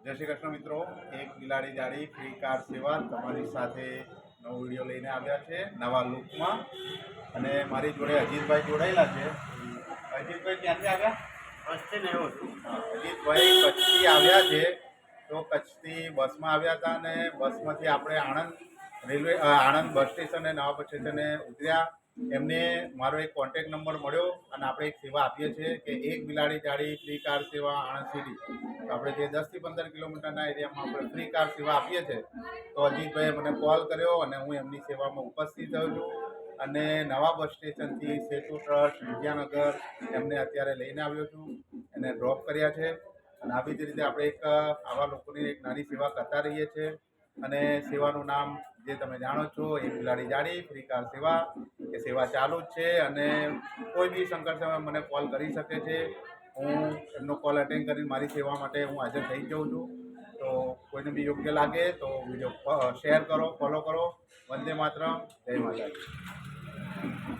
જય શ્રી કૃષ્ણ મિત્રો, એક બિલાડી જાડી ફ્રી કાર સેવા તમારી સાથે નવો વિડીયો લઈને આવ્યા છે નવા લુકમાં. અને મારી જોડે અજીતભાઈ જોડાયેલા છે. અજીતભાઈ ક્યાંથી આવ્યા? કચ્છથી ને આવ્યો છું. અજીતભાઈ કચ્છથી આવ્યા છે. તો કચ્છથી બસમાં આવ્યા હતા અને બસમાંથી આપણે આણંદ બસ સ્ટેશને નવા બસ સ્ટેશને ઉતર્યા. એમને મારો એક કોન્ટેક્ટ નંબર મળ્યો અને આપણે એક સેવા આપીએ છીએ કે એક બિલાડી જાડી ફ્રી કાર સેવા આણંદ સિટી. તો આપણે જે 10 થી 15 કિલોમીટરના એરિયામાં આપણે ફ્રી કાર સેવા આપીએ છીએ. તો અજીતભાઈએ મને કોલ કર્યો અને હું એમની સેવામાં ઉપસ્થિત થયો છું. અને નવા બસ સ્ટેશનથી સેતુ ટ્રસ્ટ વિદ્યાનગર એમને અત્યારે લઈને આવ્યો છું, એને ડ્રોપ કર્યા છે. અને આવી જ રીતે આપણે એક આવા લોકોની એક નાની સેવા કરતા રહીએ છીએ. અને સેવાનું નામ જે તમે જાણો છો, એક બિલાડી જાડી ફ્રી કાર સેવા. એ સેવા ચાલુ જ છે અને કોઈ બી સંકટ સમયે મને કોલ કરી શકે છે. હું એમનો કોલ અટેન્ડ કરીને મારી સેવા માટે હું હાજર થઈ જાઉં છું. તો કોઈને બી યોગ્ય લાગે તો વિડીયો શેર કરો, ફોલો કરો. વંદે માતરમ, જય માતાજી.